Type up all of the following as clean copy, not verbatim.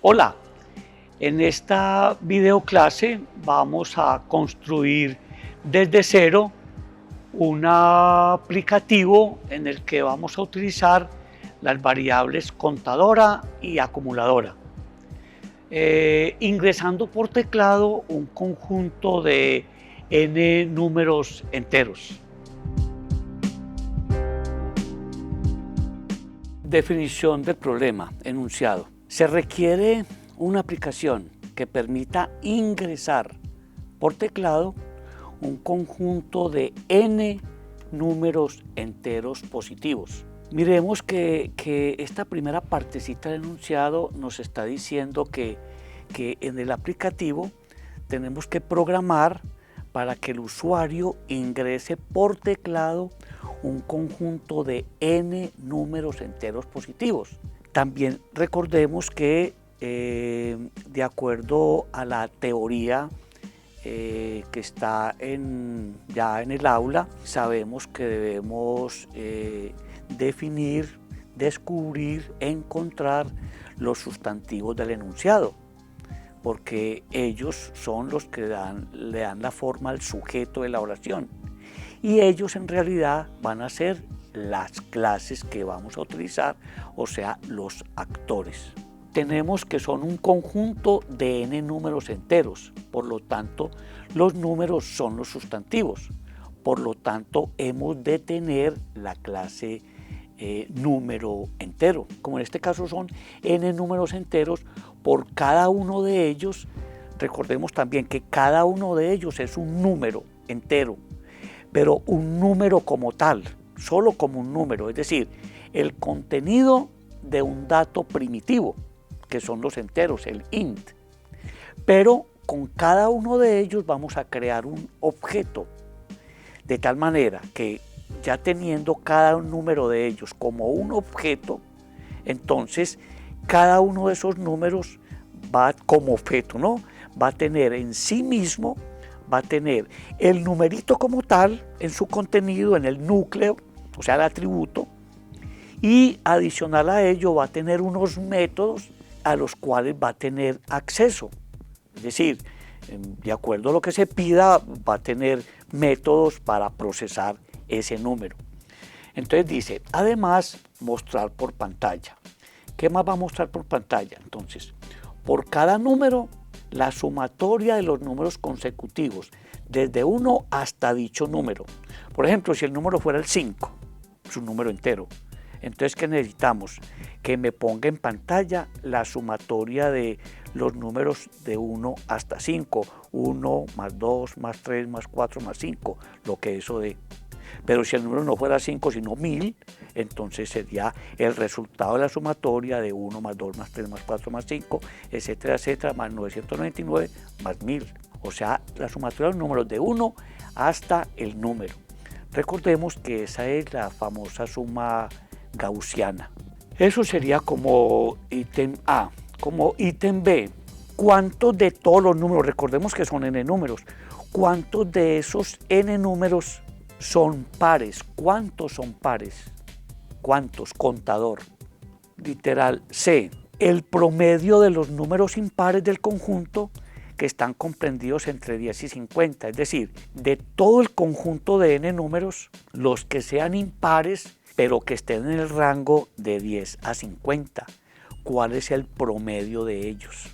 Hola, en esta videoclase vamos a construir desde cero un aplicativo en el que vamos a utilizar las variables contadora y acumuladora, ingresando por teclado un conjunto de n números enteros. Definición del problema, enunciado. Se requiere una aplicación que permita ingresar por teclado un conjunto de n números enteros positivos. Miremos que esta primera partecita del enunciado nos está diciendo que en el aplicativo tenemos que programar para que el usuario ingrese por teclado un conjunto de n números enteros positivos. También recordemos que de acuerdo a la teoría que está ya en el aula, sabemos que debemos definir, descubrir, encontrar los sustantivos del enunciado, porque ellos son los que le dan la forma al sujeto de la oración, y ellos en realidad van a ser las clases que vamos a utilizar, o sea, los actores. Tenemos que son un conjunto de n números enteros, por lo tanto, los números son los sustantivos, por lo tanto, hemos de tener la clase número entero. Como en este caso son n números enteros, por cada uno de ellos, recordemos también que cada uno de ellos es un número entero, pero un número como tal, solo como un número, es decir, el contenido de un dato primitivo, que son los enteros, el int. Pero con cada uno de ellos vamos a crear un objeto, de tal manera que ya teniendo cada número de ellos como un objeto, entonces cada uno de esos números va como objeto, ¿no? Va a tener en sí mismo, va a tener el numerito como tal en su contenido, en el núcleo, o sea, el atributo, y adicional a ello va a tener unos métodos a los cuales va a tener acceso. Es decir, de acuerdo a lo que se pida, va a tener métodos para procesar ese número. Entonces dice, además, mostrar por pantalla. ¿Qué más va a mostrar por pantalla? Entonces, por cada número, la sumatoria de los números consecutivos, desde 1 hasta dicho número. Por ejemplo, si el número fuera el 5, es un número entero, entonces, ¿qué necesitamos? Que me ponga en pantalla la sumatoria de los números de 1 hasta 5, 1 más 2 más 3 más 4 más 5, lo que eso dé. Pero si el número no fuera 5, sino 1000, entonces sería el resultado de la sumatoria de 1 más 2 más 3 más 4 más 5, etcétera, etcétera, más 999 más 1000. O sea, la sumatoria de los números de 1 hasta el número. Recordemos que esa es la famosa suma gaussiana. Eso sería como ítem A. Como ítem B, ¿cuántos de todos los números, recordemos que son n números, cuántos de esos n números son pares? ¿Cuántos son pares? ¿Cuántos? Contador. Literal C, el promedio de los números impares del conjunto que están comprendidos entre 10 y 50, es decir, de todo el conjunto de n números, los que sean impares pero que estén en el rango de 10 a 50. ¿Cuál es el promedio de ellos?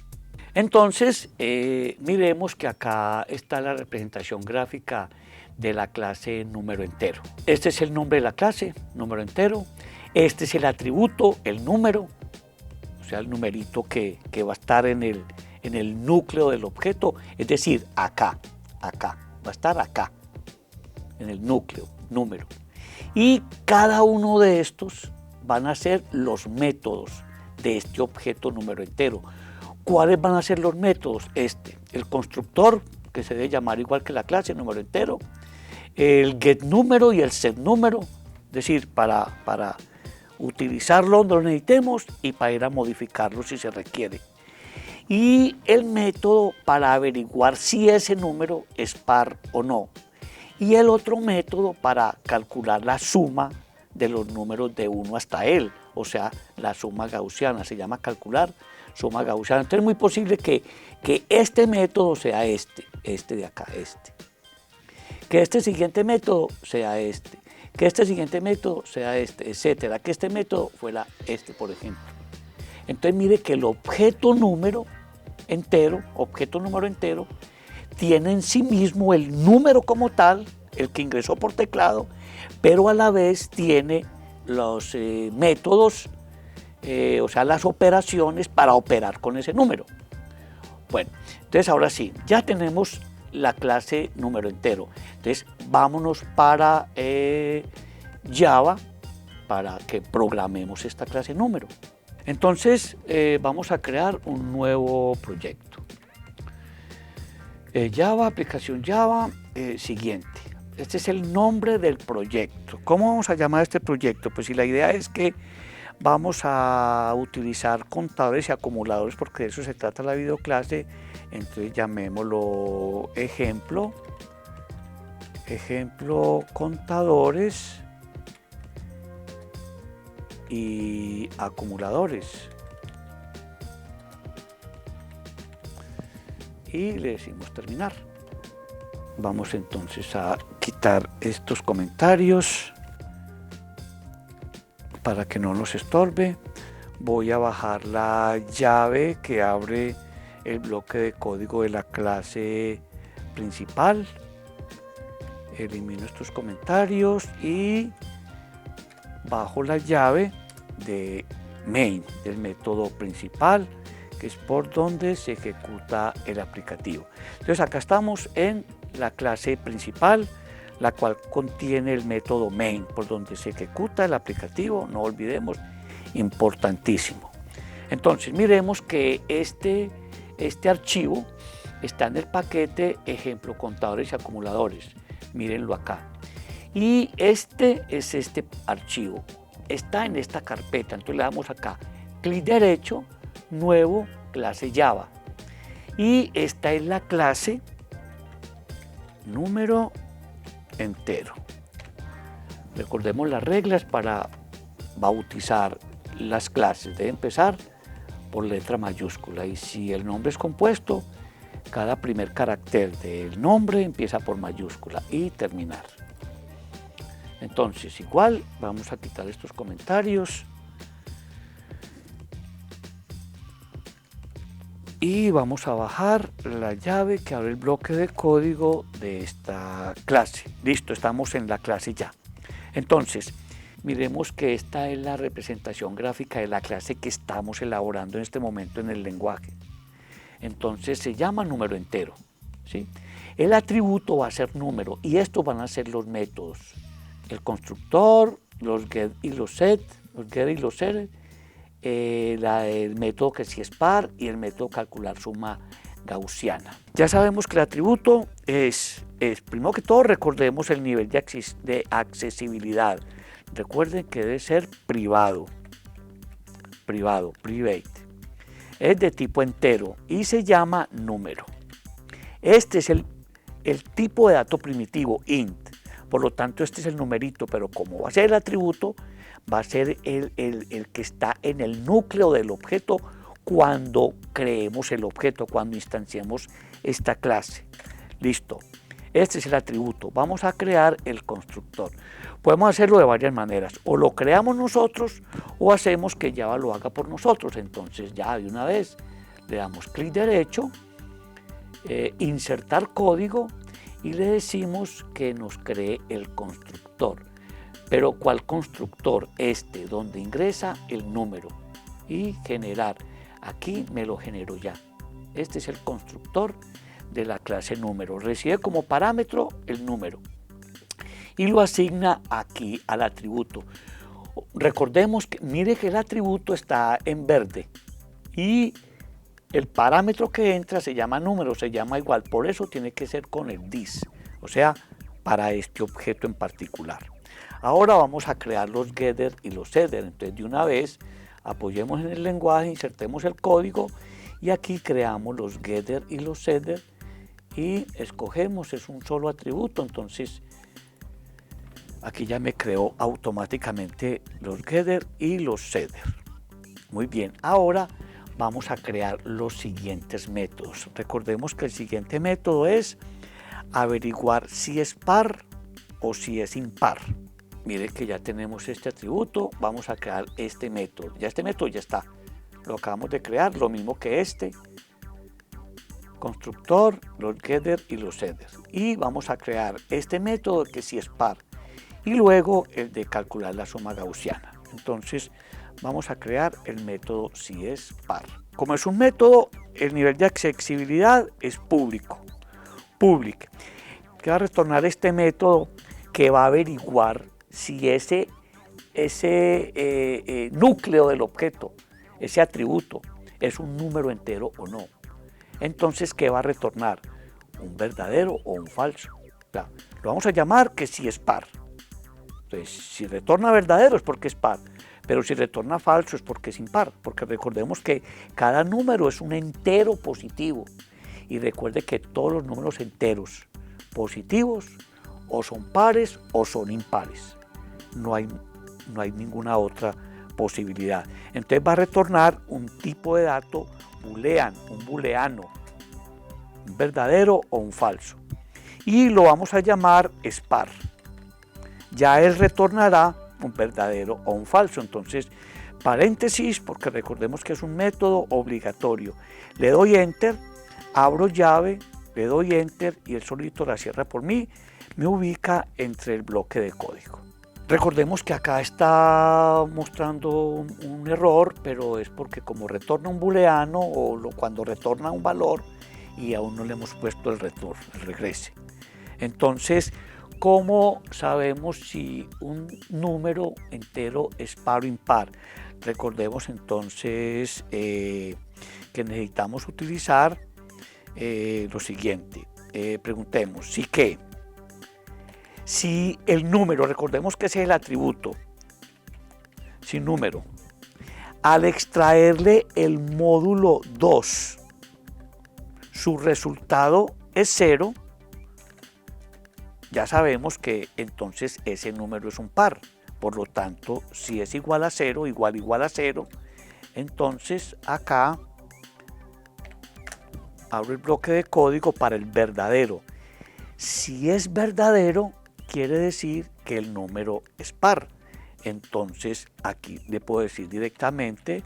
Entonces, miremos que acá está la representación gráfica de la clase número entero. Este es el nombre de la clase, número entero. Este es el atributo, el número, o sea, el numerito que va a estar en el núcleo del objeto, es decir, acá, va a estar acá, en el núcleo, número. Y cada uno de estos van a ser los métodos de este objeto número entero. ¿Cuáles van a ser los métodos? El constructor, que se debe llamar igual que la clase, número entero, el getNúmero y el setNúmero, es decir, para utilizarlo donde lo necesitemos y para ir a modificarlo si se requiere. Y el método para averiguar si ese número es par o no. Y el otro método para calcular la suma de los números de 1 hasta L, o sea, la suma gaussiana, se llama calcular suma gaussiana. Entonces es muy posible que este método sea este de acá, que este siguiente método sea que este siguiente método sea etcétera, que este método fuera por ejemplo. Entonces mire que el objeto número entero, tiene en sí mismo el número como tal, el que ingresó por teclado, pero a la vez tiene los métodos, o sea, las operaciones para operar con ese número. Bueno, entonces ahora sí, ya tenemos la clase número entero. Entonces vámonos para Java para que programemos esta clase número. Entonces vamos a crear un nuevo proyecto. Java, aplicación Java, siguiente. Este es el nombre del proyecto. ¿Cómo vamos a llamar este proyecto? Pues si la idea es que vamos a utilizar contadores y acumuladores, porque de eso se trata la videoclase, entonces llamémoslo ejemplo contadores y acumuladores. Y le decimos terminar. Vamos entonces a quitar estos comentarios para que no nos estorbe. Voy a bajar la llave que abre el bloque de código de la clase principal. Elimino estos comentarios y bajo la llave de main, del método principal, que es por donde se ejecuta el aplicativo. Entonces acá estamos en la clase principal, la cual contiene el método main, por donde se ejecuta el aplicativo, no olvidemos, importantísimo. Entonces miremos que este archivo está en el paquete ejemplo contadores y acumuladores, mírenlo acá. Y este es este archivo, está en esta carpeta, entonces le damos acá, clic derecho, nuevo, clase Java. Y esta es la clase número entero. Recordemos las reglas para bautizar las clases. Debe empezar por letra mayúscula y si el nombre es compuesto, cada primer carácter del nombre empieza por mayúscula y terminar. Entonces igual vamos a quitar estos comentarios y vamos a bajar la llave que abre el bloque de código de esta clase. Listo, estamos en la clase ya. Entonces, miremos que esta es la representación gráfica de la clase que estamos elaborando en este momento en el lenguaje. Entonces se llama número entero, ¿sí? El atributo va a ser número y estos van a ser los métodos. El constructor, los get y los set, el método que sí es par y el método calcular suma gaussiana. Ya sabemos que el atributo es primero que todo, recordemos el nivel de accesibilidad. Recuerden que debe ser private. Es de tipo entero y se llama número. Este es el tipo de dato primitivo, int. Por lo tanto, este es el numerito, pero como va a ser el atributo, va a ser el que está en el núcleo del objeto cuando creemos el objeto, cuando instanciemos esta clase. Listo. Este es el atributo. Vamos a crear el constructor. Podemos hacerlo de varias maneras. O lo creamos nosotros o hacemos que Java lo haga por nosotros. Entonces ya de una vez le damos clic derecho, insertar código y le decimos que nos cree el constructor. Pero ¿cuál constructor? Donde ingresa el número y generar. Aquí me lo genero ya. Este es el constructor de la clase número. Recibe como parámetro el número y lo asigna aquí al atributo. Recordemos que, mire que el atributo está en verde y el parámetro que entra se llama número, se llama igual, por eso tiene que ser con el this, o sea, para este objeto en particular. Ahora vamos a crear los getter y los setter, entonces de una vez apoyemos en el lenguaje, insertemos el código y aquí creamos los getter y los setter y escogemos, es un solo atributo, entonces Aquí ya me creó automáticamente los getter y los setter. Muy bien, ahora vamos a crear los siguientes métodos. Recordemos que el siguiente método es averiguar si es par o si es impar. Mire que ya tenemos este atributo, vamos a crear este método. Ya este método ya está, lo acabamos de crear, lo mismo que este. Constructor, los getter y los setter. Y vamos a crear este método que sí es par. Y luego el de calcular la suma gaussiana. Entonces vamos a crear el método si es par. Como es un método, el nivel de accesibilidad es público. Public. Que va a retornar este método que va a averiguar si ese núcleo del objeto, ese atributo, es un número entero o no. Entonces, ¿qué va a retornar? ¿Un verdadero o un falso? O sea, lo vamos a llamar que si es par. Entonces, si retorna verdadero es porque es par, pero si retorna falso es porque es impar, porque recordemos que cada número es un entero positivo. Y recuerde que todos los números enteros positivos o son pares o son impares. No hay ninguna otra posibilidad. Entonces va a retornar un tipo de dato boolean, un booleano, un verdadero o un falso. Y lo vamos a llamar spar. Ya él retornará un verdadero o un falso. Entonces, paréntesis, porque recordemos que es un método obligatorio. Le doy enter, abro llave, le doy enter y él solito la cierra por mí, me ubica entre el bloque de código. Recordemos que acá está mostrando un error, pero es porque como retorna un booleano o cuando retorna un valor y aún no le hemos puesto el retorno, el regrese. Entonces, ¿cómo sabemos si un número entero es par o impar? Recordemos entonces que necesitamos utilizar lo siguiente. Preguntemos si el número, recordemos que ese es el atributo, si número, al extraerle el módulo 2, su resultado es 0, ya sabemos que entonces ese número es un par. Por lo tanto, si es igual a 0, igual a 0, entonces acá abro el bloque de código para el verdadero. Si es verdadero, quiere decir que el número es par. Entonces aquí le puedo decir directamente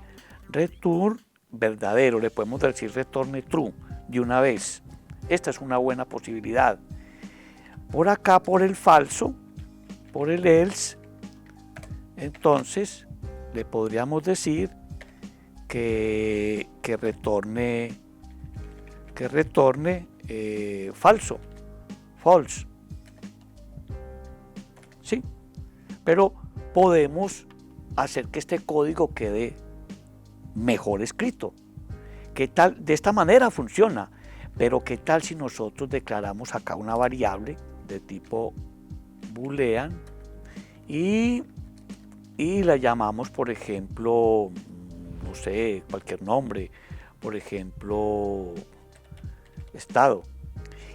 return verdadero, le podemos decir retorne true de una vez. Esta es una buena posibilidad. Por acá, por el falso, por el else, entonces le podríamos decir que retorne falso, false. ¿Sí? Pero podemos hacer que este código quede mejor escrito. ¿Qué tal? De esta manera funciona, pero ¿qué tal si nosotros declaramos acá una variable de tipo boolean y la llamamos, por ejemplo, no sé, cualquier nombre, por ejemplo, estado,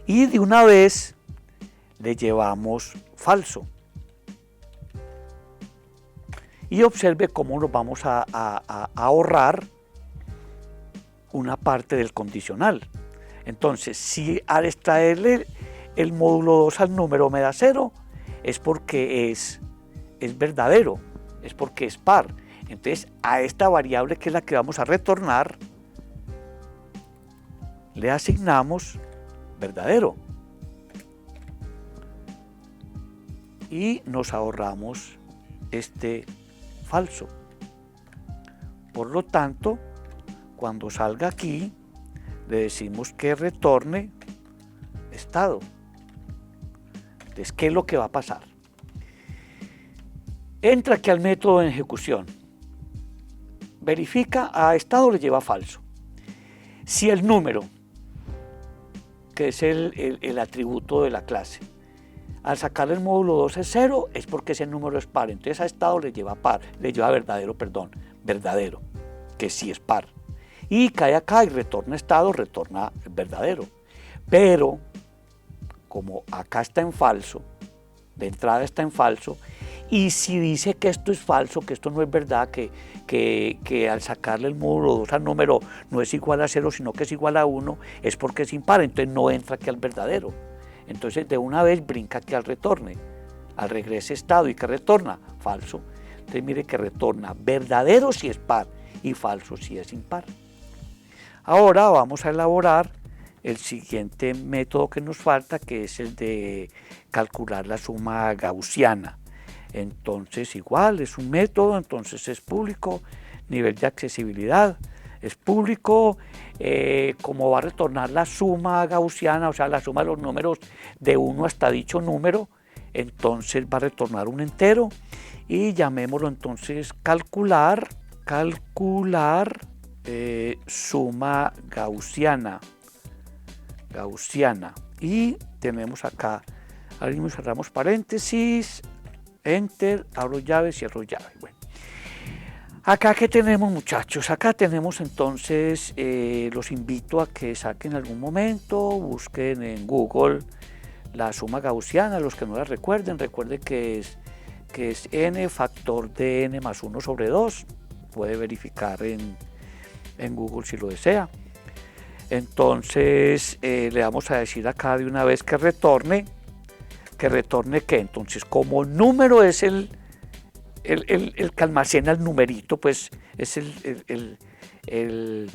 y de una vez le llevamos falso? Y observe cómo nos vamos a ahorrar una parte del condicional. Entonces, si al extraerle el módulo 2 al número me da 0, es porque es verdadero, es porque es par. Entonces, a esta variable que es la que vamos a retornar, le asignamos verdadero. Y nos ahorramos este falso. Por lo tanto, cuando salga aquí, le decimos que retorne estado. Entonces, ¿qué es lo que va a pasar? Entra aquí al método de ejecución. Verifica a estado, le lleva falso. Si el número, que es el atributo de la clase, al sacar el módulo 2 es 0, es porque ese número es par. Entonces a estado le lleva verdadero, que sí es par. Y cae acá y retorna estado, retorna verdadero. Pero, como acá está en falso, de entrada está en falso, y si dice que esto es falso, que esto no es verdad, que al sacarle el módulo 2 al número no es igual a 0, sino que es igual a 1, es porque es impar, entonces no entra aquí al verdadero. Entonces de una vez brinca aquí al retorne, al regrese estado, y que retorna falso. Entonces mire que retorna verdadero si es par y falso si es impar. Ahora vamos a elaborar el siguiente método que nos falta, que es el de calcular la suma gaussiana. Entonces igual es un método, entonces es público, nivel de accesibilidad es público, como va a retornar la suma gaussiana, o sea la suma de los números de 1 hasta dicho número, entonces va a retornar un entero y llamémoslo entonces calcular suma gaussiana, y tenemos acá, abrimos, cerramos paréntesis, enter, abro llave, cierro llave. Bueno, acá ¿qué tenemos, muchachos? Acá tenemos entonces, los invito a que saquen algún momento, busquen en Google la suma gaussiana, los que no la recuerden que es n factor de n más 1 sobre 2, puede verificar en Google si lo desea. Entonces le vamos a decir acá de una vez que retorne ¿qué? Entonces como número es el que almacena el numerito, pues es el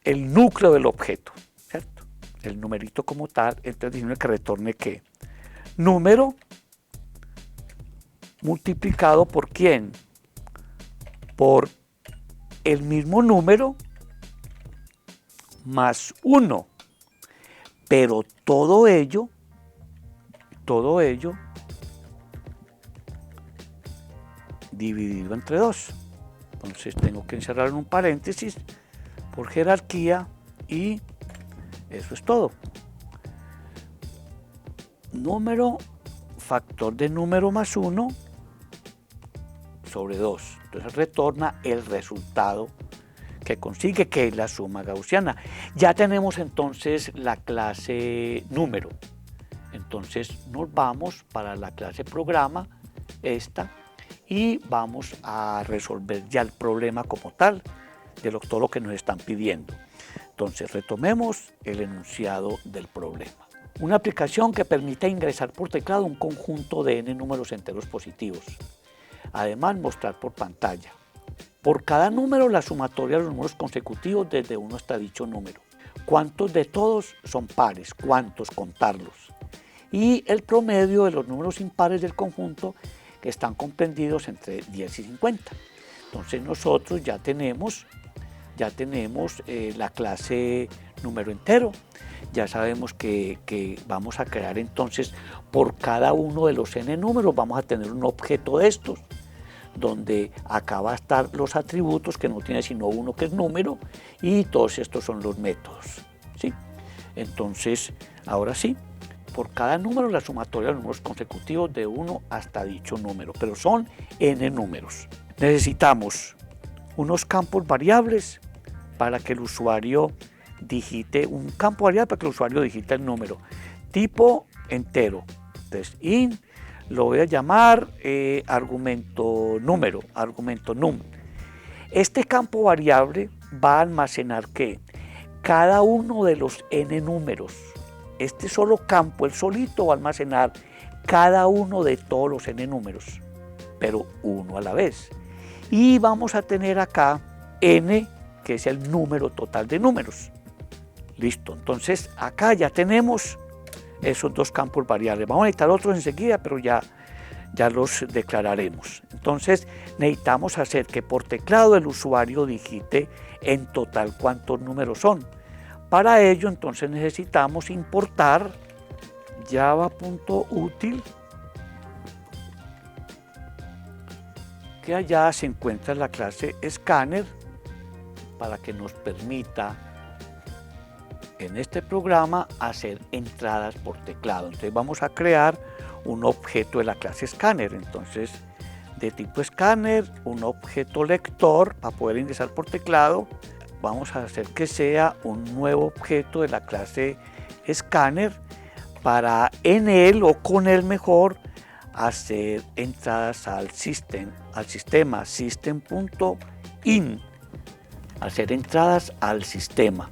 núcleo del objeto, ¿cierto? El numerito como tal, entonces diciendo que retorne ¿qué? Número multiplicado por ¿quién? Por el mismo número más 1, pero todo ello dividido entre 2. Entonces tengo que encerrar en un paréntesis por jerarquía y eso es todo. Número, factor de número más 1 sobre 2. Entonces retorna el resultado que consigue, que es la suma gaussiana. Ya tenemos entonces la clase número. Entonces nos vamos para la clase programa, esta, y vamos a resolver ya el problema como tal, de todo lo que nos están pidiendo. Entonces retomemos el enunciado del problema. Una aplicación que permite ingresar por teclado un conjunto de n números enteros positivos. Además, mostrar por pantalla. Por cada número, la sumatoria de los números consecutivos desde 1 hasta dicho número. ¿Cuántos de todos son pares? ¿Cuántos? Contarlos. Y el promedio de los números impares del conjunto que están comprendidos entre 10 y 50. Entonces nosotros ya tenemos la clase número entero. Ya sabemos que vamos a crear entonces por cada uno de los n números, vamos a tener un objeto de estos, donde acá va a estar los atributos que no tiene sino uno que es número, y todos estos son los métodos, ¿sí? Entonces, ahora sí, por cada número la sumatoria de los números consecutivos de 1 hasta dicho número, pero son n números. Necesitamos unos campos variables para que el usuario digite, un campo variable para que el usuario digite el número, tipo entero. Entonces, int, lo voy a llamar argumento número, argumento num. Este campo variable va a almacenar ¿qué? Cada uno de los n números. Este solo campo, el solito, va a almacenar cada uno de todos los n números, pero uno a la vez. Y vamos a tener acá n, que es el número total de números. Listo, entonces acá ya tenemos esos dos campos variables. Vamos a necesitar otros enseguida, pero ya los declararemos. Entonces necesitamos hacer que por teclado el usuario digite en total cuántos números son. Para ello entonces necesitamos importar java.util, que allá se encuentra la clase scanner, para que nos permita en este programa hacer entradas por teclado. Entonces vamos a crear un objeto de la clase scanner, entonces de tipo scanner, un objeto lector para poder ingresar por teclado. Vamos a hacer que sea un nuevo objeto de la clase scanner para en él o con él mejor hacer entradas al sistema system.in, hacer entradas al sistema.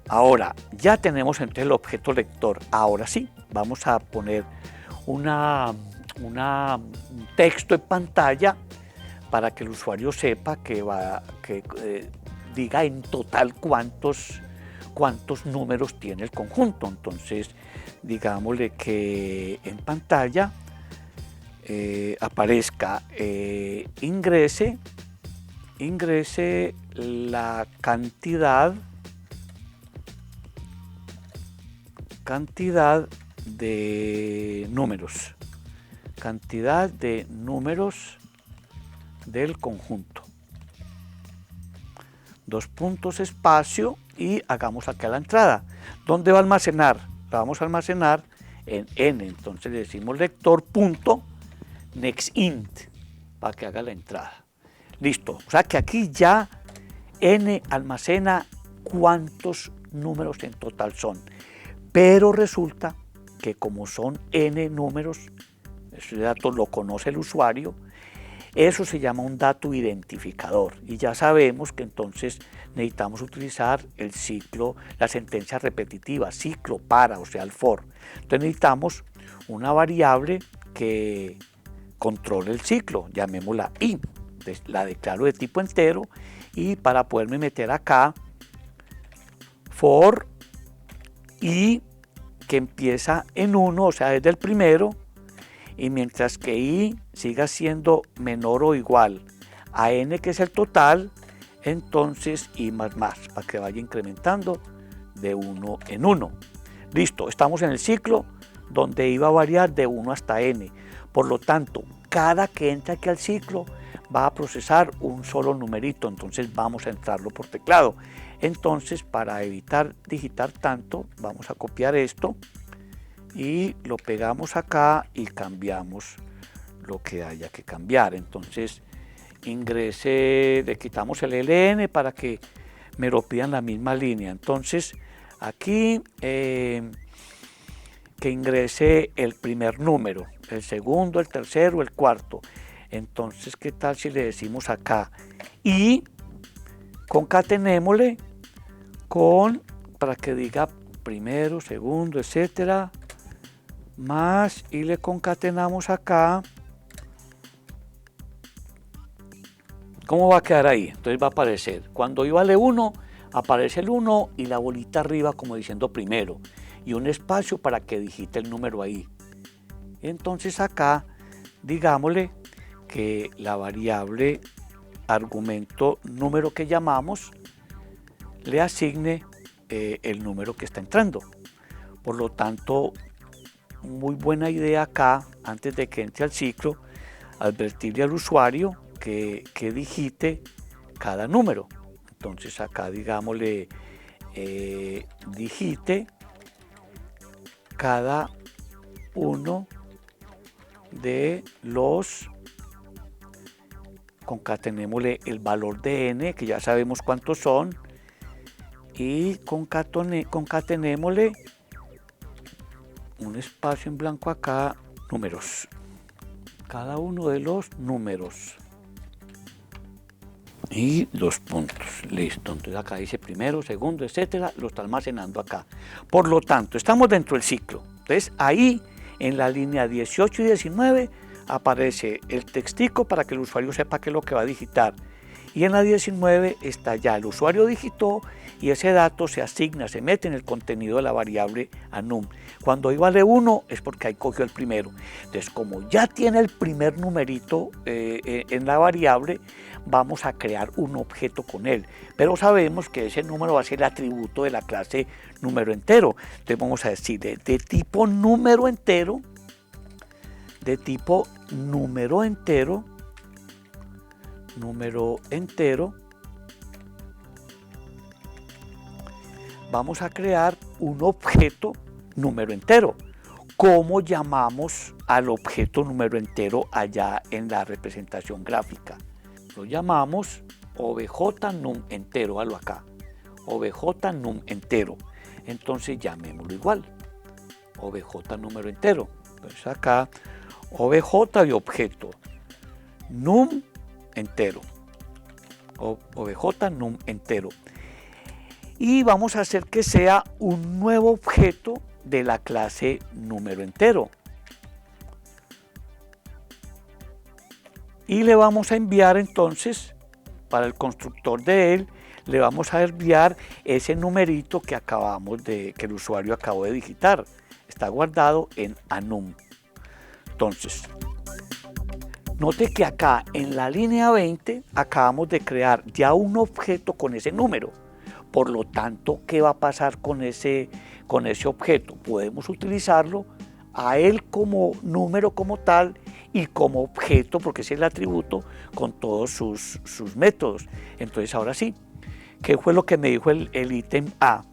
Ahora ya tenemos entonces el objeto lector. Ahora sí, vamos a poner un texto en pantalla para que el usuario sepa que diga en total cuántos números tiene el conjunto. Entonces, digámosle que en pantalla aparezca ingrese la cantidad de números del conjunto. Dos puntos, espacio, y hagamos acá la entrada. ¿Dónde va a almacenar? La vamos a almacenar en n. Entonces le decimos lector.nextInt para que haga la entrada. Listo. O sea que aquí ya n almacena cuántos números en total son. Pero resulta que como son n números, ese dato lo conoce el usuario, eso se llama un dato identificador, y ya sabemos que entonces necesitamos utilizar el ciclo, la sentencia repetitiva, ciclo para, o sea, el for. Entonces necesitamos una variable que controle el ciclo, llamémosla i. Entonces la declaro de tipo entero, y para poderme meter acá, for i que empieza en 1, o sea, desde el primero, y mientras que i siga siendo menor o igual a n, que es el total, entonces i más más, para que vaya incrementando de 1 en 1. Listo, estamos en el ciclo donde i va a variar de 1 hasta n. Por lo tanto, cada que entra aquí al ciclo va a procesar un solo numerito, entonces vamos a entrarlo por teclado. Entonces, para evitar digitar tanto, vamos a copiar esto y lo pegamos acá y cambiamos lo que haya que cambiar. Entonces, ingrese, le quitamos el ln para que me lo pidan la misma línea. Entonces, aquí que ingrese el primer número, el segundo, el tercero, el cuarto. Entonces, ¿qué tal si le decimos acá? Y concatenémosle para que diga primero, segundo, etcétera, más, y le concatenamos acá. ¿Cómo va a quedar ahí? Entonces va a aparecer, cuando i vale 1, aparece el 1 y la bolita arriba como diciendo primero, y un espacio para que digite el número ahí. Entonces acá, digámosle que la variable argumento número que llamamos le asigne el número que está entrando. Por lo tanto, muy buena idea acá, antes de que entre al ciclo, advertirle al usuario que digite cada número. Entonces acá digámosle digite cada uno de los, concatenémosle el valor de n, que ya sabemos cuántos son, y concatenémosle un espacio en blanco acá, números, cada uno de los números y los puntos. Listo, entonces acá dice primero, segundo, etcétera, lo está almacenando acá. Por lo tanto, estamos dentro del ciclo. Entonces ahí en la línea 18 y 19 aparece el textico para que el usuario sepa qué es lo que va a digitar, y en la 19 está ya el usuario digitó y ese dato se asigna, se mete en el contenido de la variable anum. Cuando i vale 1 es porque ahí cogió el primero. Entonces, como ya tiene el primer numerito en la variable, vamos a crear un objeto con él, pero sabemos que ese número va a ser el atributo de la clase número entero. Entonces vamos a decir de tipo número entero, vamos a crear un objeto número entero. ¿Cómo llamamos al objeto número entero allá en la representación gráfica? Lo llamamos obj num entero, hazlo acá, obj num entero. entonces llamémoslo igual, obj número entero. Entonces acá obj de objeto, num entero, obj num entero. Y vamos a hacer que sea un nuevo objeto de la clase número entero. Y le vamos a enviar entonces, para el constructor de él, le vamos a enviar ese numerito que el usuario acabó de digitar. Está guardado en anum. Entonces, note que acá en la línea 20 acabamos de crear ya un objeto con ese número. Por lo tanto, ¿qué va a pasar con ese objeto? Podemos utilizarlo a él como número como tal y como objeto, porque es el atributo, con todos sus métodos. Entonces, ahora sí, ¿qué fue lo que me dijo el ítem A?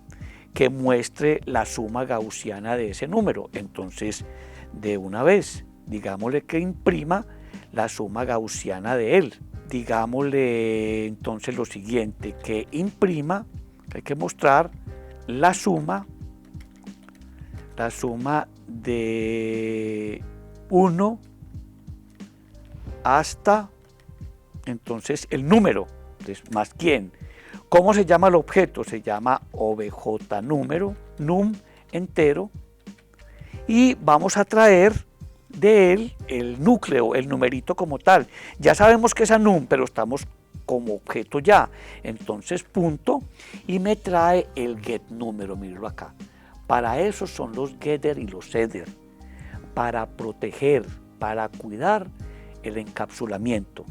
Que muestre la suma gaussiana de ese número. Entonces, de una vez, digámosle que imprima la suma gaussiana de él. Digámosle entonces lo siguiente, que imprima, hay que mostrar la suma de 1 hasta, entonces, el número, entonces, más quién. ¿Cómo se llama el objeto? Se llama obj número, num entero, y vamos a traer de él el núcleo, el numerito como tal. Ya sabemos que es a num, pero estamos como objeto ya. Entonces, punto, y me trae el get número, mírenlo acá. Para eso son los getter y los setter, para proteger, para cuidar el encapsulamiento.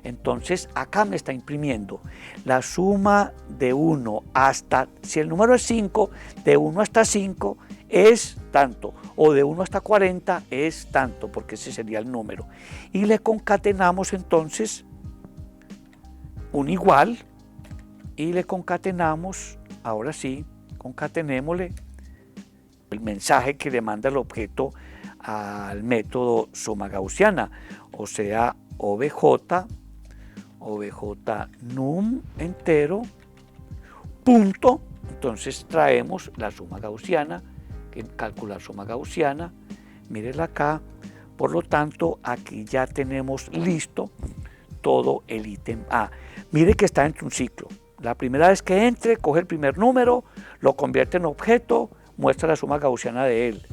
Entonces, acá me está imprimiendo la suma de 1 hasta, si el número es 5, de 1 hasta 5 es tanto, o de 1 hasta 40 es tanto, porque ese sería el número. Y le concatenamos entonces un igual, y le concatenamos, ahora sí, concatenémosle el mensaje que le manda el objeto al método suma gaussiana, o sea, obj num entero, punto, entonces traemos la suma gaussiana, calcular suma gaussiana, mírenla acá, por lo tanto, aquí ya tenemos listo todo el ítem A. Mire que está entre un ciclo. La primera vez que entre, coge el primer número, lo convierte en objeto, muestra la suma gaussiana de él.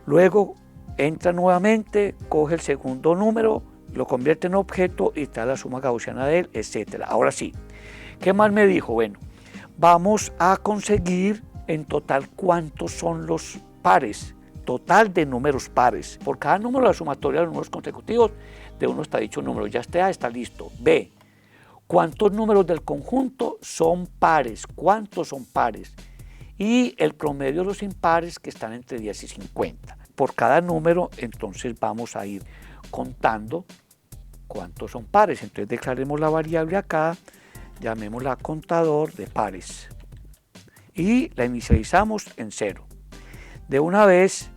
Luego entra nuevamente, coge el segundo número, lo convierte en objeto y trae la suma gaussiana de él, etc. Ahora sí, ¿qué más me dijo? Bueno, vamos a conseguir en total cuántos son los pares, total de números pares. Por cada número de la sumatoria de los números consecutivos, de uno está dicho número, ya está listo. B, ¿cuántos números del conjunto son pares? ¿Cuántos son pares? Y el promedio de los impares, que están entre 10 y 50. Por cada número, entonces vamos a ir contando cuántos son pares. Entonces declaremos la variable acá, llamémosla contador de pares y la inicializamos en 0. De una vez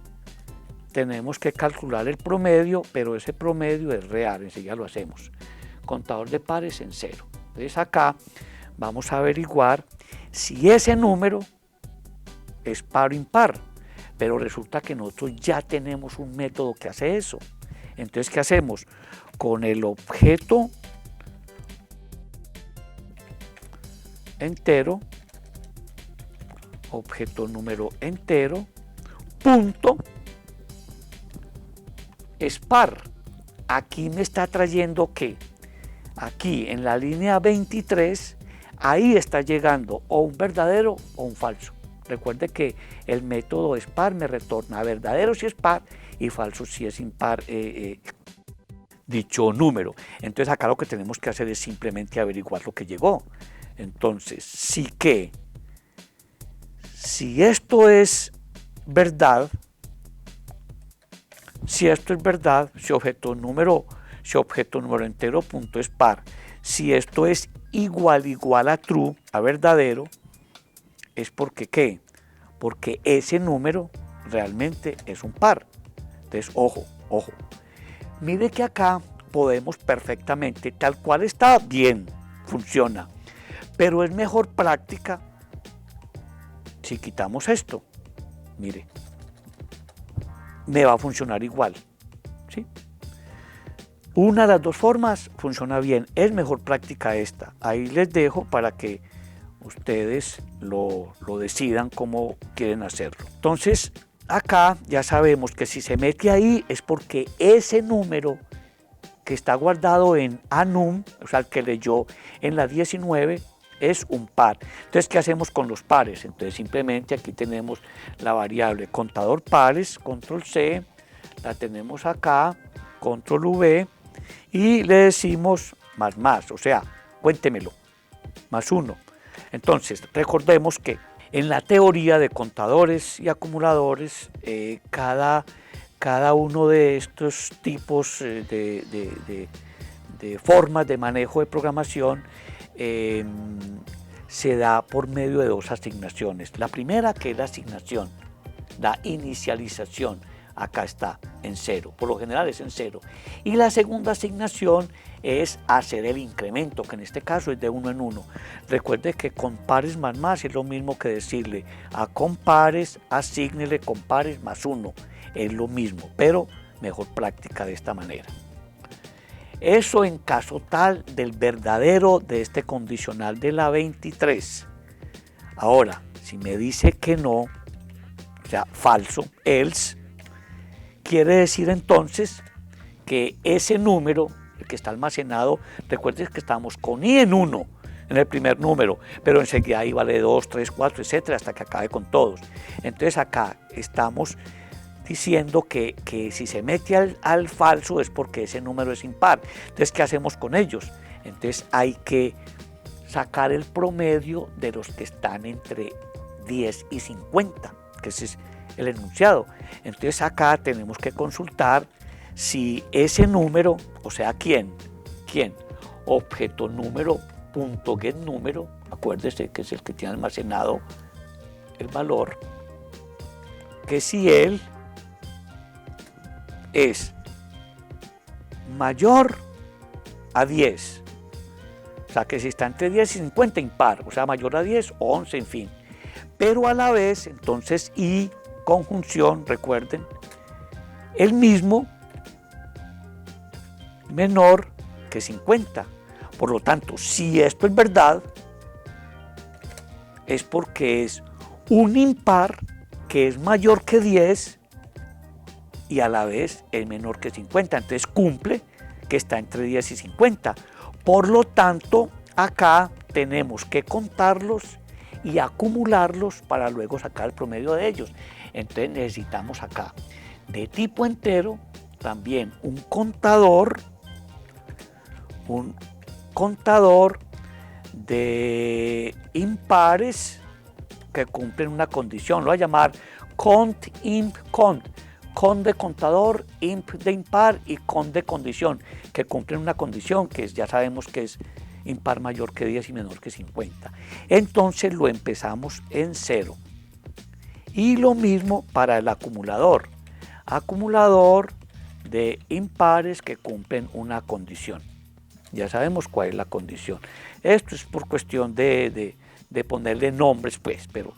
tenemos que calcular el promedio, pero ese promedio es real, enseguida lo hacemos. Contador de pares en 0. Entonces acá vamos a averiguar si ese número es par o impar, pero resulta que nosotros ya tenemos un método que hace eso. Entonces, ¿qué hacemos? Con el objeto entero, objeto número entero, punto, es par. Aquí me está trayendo que, aquí en la línea 23, ahí está llegando o un verdadero o un falso. Recuerde que el método es par, me retorna verdadero si es par y falso si es impar dicho número. Entonces acá lo que tenemos que hacer es simplemente averiguar lo que llegó. Entonces, si esto es verdad, si objeto número entero punto es par, si esto es igual a true, a verdadero, es porque ¿qué? Porque ese número realmente es un par. Entonces, ojo. Mire que acá podemos perfectamente, tal cual está bien, funciona. Pero es mejor práctica Si quitamos esto, mire, me va a funcionar igual, ¿sí? Una de las dos formas funciona bien, es mejor práctica esta. Ahí les dejo para que ustedes lo decidan cómo quieren hacerlo. Entonces, acá ya sabemos que si se mete ahí es porque ese número que está guardado en anum, o sea, el que leyó en la 19, es un par. Entonces, ¿qué hacemos con los pares? Entonces, simplemente aquí tenemos la variable contador pares, control C, la tenemos acá, control V, y le decimos más, o sea, cuéntemelo, más 1. Entonces, recordemos que en la teoría de contadores y acumuladores, cada uno de estos tipos de formas de manejo de programación se da por medio de dos asignaciones. La primera, que es la asignación, la inicialización, acá está en 0, por lo general es en 0. Y la segunda asignación es hacer el incremento, que en este caso es de 1 en 1. Recuerde que con pares más es lo mismo que decirle a compares, asígnele compares más 1. Es lo mismo, pero mejor práctica de esta manera. Eso en caso tal del verdadero de este condicional de la 23. Ahora, si me dice que no, o sea, falso, else, quiere decir entonces que ese número, el que está almacenado, recuerden que estamos con i en 1 en el primer número, pero enseguida ahí vale 2, 3, 4, etcétera, hasta que acabe con todos. Entonces acá estamos diciendo que si se mete al falso es porque ese número es impar. Entonces, ¿qué hacemos con ellos? Entonces hay que sacar el promedio de los que están entre 10 y 50, que ese es el enunciado. Entonces acá tenemos que consultar si ese número, o sea, ¿quién? Objeto número, punto get número, acuérdese que es el que tiene almacenado el valor, que si él es mayor a 10, o sea que si está entre 10 y 50 impar, o sea mayor a 10 o 11, en fin, pero a la vez entonces y conjunción, recuerden, el mismo menor que 50. Por lo tanto, si esto es verdad, es porque es un impar que es mayor que 10 y a la vez es menor que 50. Entonces cumple que está entre 10 y 50. Por lo tanto, acá tenemos que contarlos y acumularlos para luego sacar el promedio de ellos. Entonces necesitamos acá de tipo entero también un contador de impares que cumplen una condición. Lo voy a llamar cont imp cont. Con de contador, imp de impar y con de condición, que cumplen una condición que ya sabemos que es impar mayor que 10 y menor que 50. Entonces lo empezamos en 0. Y lo mismo para el acumulador. Acumulador de impares que cumplen una condición. Ya sabemos cuál es la condición. Esto es por cuestión de ponerle nombres, pues, pero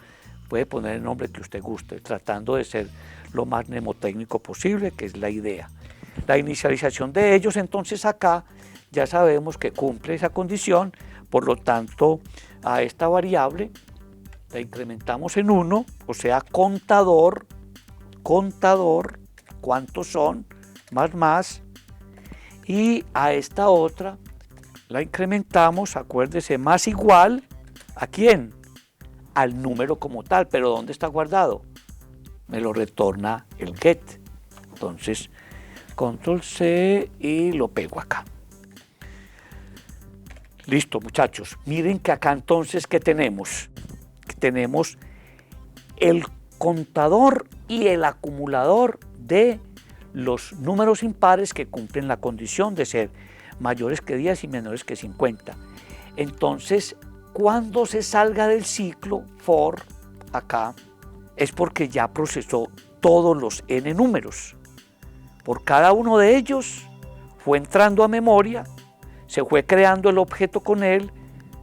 puede poner el nombre que usted guste, tratando de ser lo más mnemotécnico posible, que es la idea. La inicialización de ellos, entonces acá ya sabemos que cumple esa condición, por lo tanto a esta variable la incrementamos en 1, o sea contador, ¿cuántos son? Más, y a esta otra la incrementamos, acuérdese, más igual, ¿a quién? Al número como tal, pero ¿dónde está guardado? Me lo retorna el get. Entonces, control C y lo pego acá. Listo, muchachos. Miren que acá entonces, ¿qué tenemos? Tenemos el contador y el acumulador de los números impares que cumplen la condición de ser mayores que 10 y menores que 50. Entonces, cuando se salga del ciclo for, acá, es porque ya procesó todos los n números. Por cada uno de ellos fue entrando a memoria, se fue creando el objeto con él,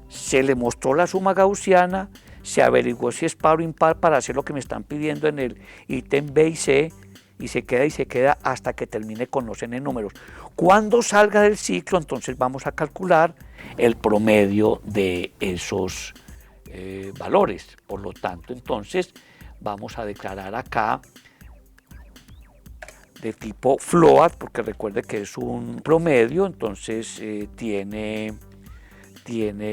se le mostró la suma gaussiana, se averiguó si es par o impar para hacer lo que me están pidiendo en el ítem B y C, y se queda hasta que termine con los n números. Cuando salga del ciclo, entonces vamos a calcular el promedio de esos valores. Por lo tanto, entonces vamos a declarar acá de tipo float, porque recuerde que es un promedio, entonces tiene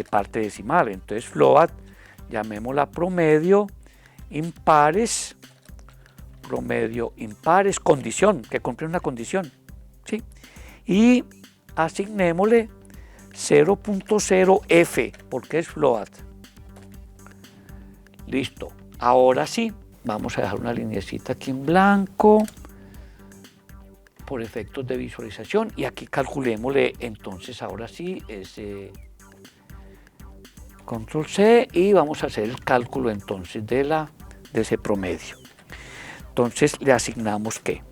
parte decimal. Entonces float, llamémosla promedio impares, condición, que cumple una condición, ¿sí? Y asignémosle 0.0f, porque es float. Listo. Ahora sí, vamos a dejar una lineecita aquí en blanco por efectos de visualización, y aquí calculémosle entonces, ahora sí, ese control C, y vamos a hacer el cálculo entonces de ese promedio. Entonces le asignamos que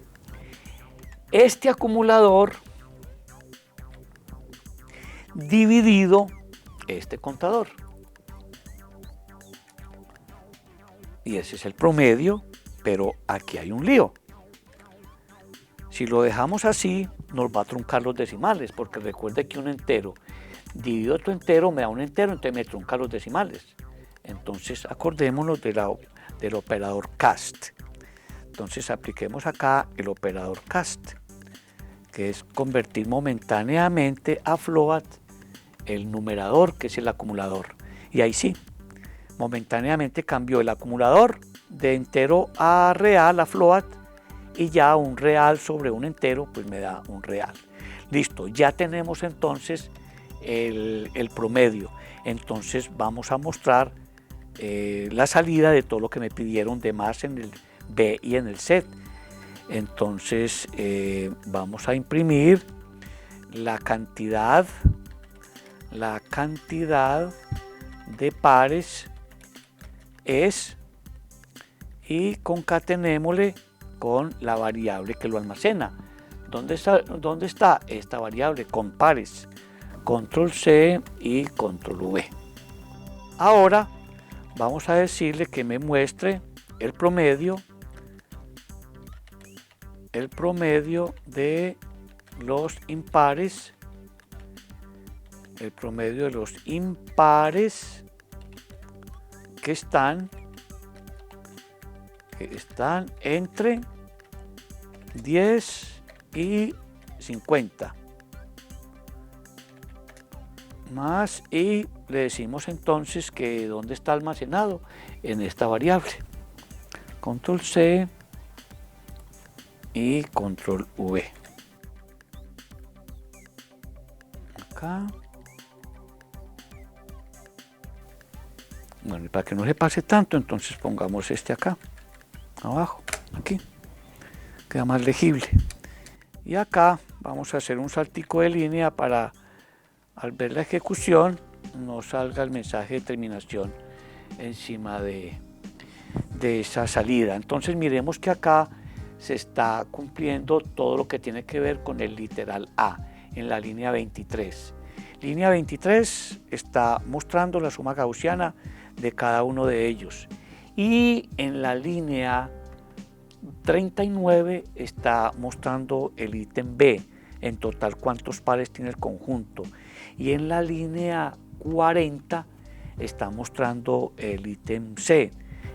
este acumulador dividido este contador, y ese es el promedio, pero aquí hay un lío. Si lo dejamos así, nos va a truncar los decimales, porque recuerde que un entero dividido otro entero me da un entero, entonces me trunca los decimales. Entonces acordémonos del operador cast. Entonces apliquemos acá el operador cast, que es convertir momentáneamente a float el numerador, que es el acumulador. Y ahí sí, momentáneamente cambió el acumulador de entero a real, a float, y ya un real sobre un entero pues me da un real. Listo, ya tenemos entonces el promedio. Entonces vamos a mostrar la salida de todo lo que me pidieron de más en el B y en el set. Entonces vamos a imprimir la cantidad de pares es, y concatenémosle con la variable que lo almacena. ¿Dónde está esta variable? Con pares. Control C y Control V. Ahora vamos a decirle que me muestre el promedio de los impares, que están entre 10 y 50 más, y le decimos entonces que dónde está almacenado en esta variable. Control C y Control V. Acá. Bueno, y para que no se pase tanto, entonces pongamos este acá, abajo, aquí, queda más legible. Y acá vamos a hacer un saltico de línea para, al ver la ejecución, no salga el mensaje de terminación encima de esa salida. Entonces miremos que acá se está cumpliendo todo lo que tiene que ver con el literal A en la línea 23. Línea 23 está mostrando la suma gaussiana de cada uno de ellos, y en la línea 39 está mostrando el ítem B, en total cuántos pares tiene el conjunto, y en la línea 40 está mostrando el ítem C,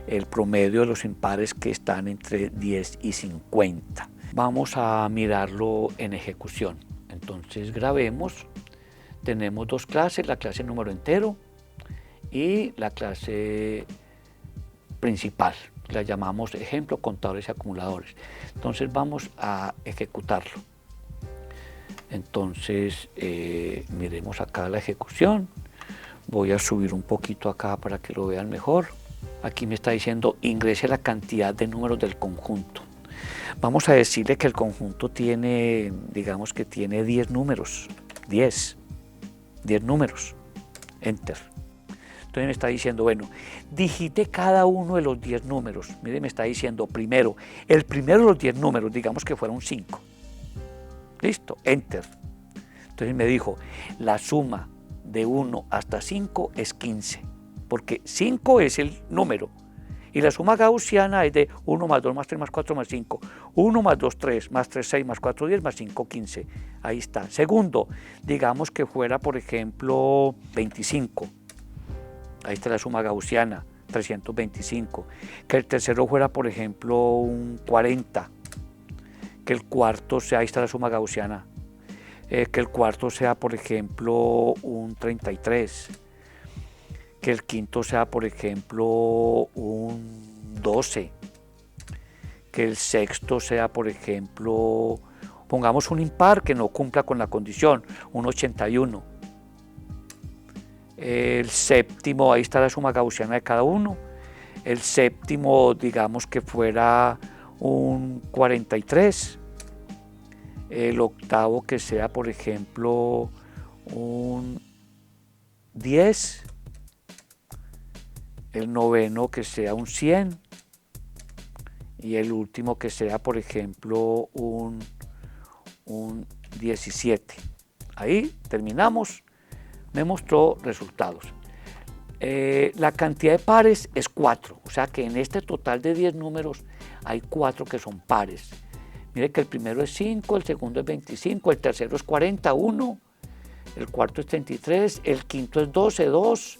el promedio de los impares que están entre 10 y 50. Vamos a mirarlo en ejecución. Entonces grabemos. Tenemos dos clases, la clase número entero y la clase principal. La llamamos ejemplo, contadores y acumuladores. Entonces vamos a ejecutarlo. Entonces miremos acá la ejecución. Voy a subir un poquito acá para que lo vean mejor. Aquí me está diciendo ingrese la cantidad de números del conjunto. Vamos a decirle que el conjunto tiene, digamos que tiene 10 números. 10 números. Enter. Entonces me está diciendo, bueno, digite cada uno de los 10 números. Mire, me está diciendo primero, el primero de los 10 números, digamos que fueron 5. Listo, enter. Entonces me dijo, la suma de 1 hasta 5 es 15. porque 5 es el número. Y la suma gaussiana es de 1 más 2 más 3 más 4 más 5. 1 más 2, 3, más 3, 6, más 4, 10, más 5, 15. Ahí está. Segundo, digamos que fuera, por ejemplo, 25. Ahí está la suma gaussiana, 325. Que el tercero fuera, por ejemplo, un 40. Que el cuarto sea, ahí está la suma gaussiana. Que el cuarto sea, por ejemplo, un 33. Que el quinto sea, por ejemplo, un 12. Que el sexto sea, por ejemplo, pongamos un impar que no cumpla con la condición, un 81. El séptimo, ahí está la suma gaussiana de cada uno. El séptimo, digamos que fuera un 43. El octavo que sea, por ejemplo, un 10. El noveno que sea un 100 y el último que sea, por ejemplo, un 17. Ahí terminamos, me mostró resultados. La cantidad de pares es 4, o sea que en este total de 10 números hay 4 que son pares. Mire que el primero es 5, el segundo es 25, el tercero es 41, el cuarto es 33, el quinto es 12, 2.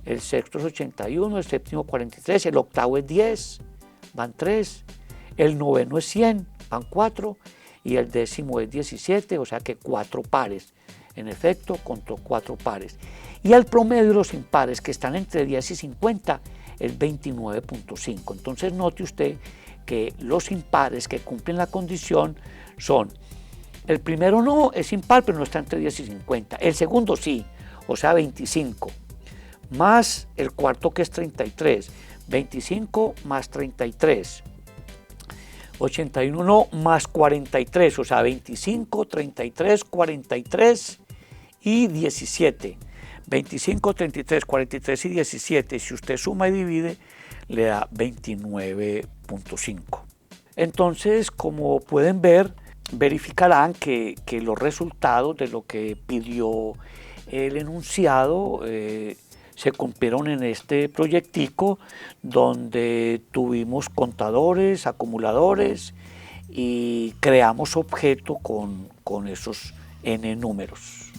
El sexto es 81, el séptimo 43, el octavo es 10, van 3, el noveno es 100, van 4, y el décimo es 17, o sea que 4 pares. En efecto, contó 4 pares. Y el promedio de los impares, que están entre 10 y 50, es 29.5. Entonces note usted que los impares que cumplen la condición son, el primero no es impar, pero no está entre 10 y 50. El segundo sí, o sea 25. Más el cuarto que es 33, 25 más 33, 81 no, más 43, o sea 25, 33, 43 y 17. 25, 33, 43 y 17, si usted suma y divide, le da 29.5. Entonces, como pueden ver, verificarán que los resultados de lo que pidió el enunciado se cumplieron en este proyectico, donde tuvimos contadores, acumuladores y creamos objeto con esos n números.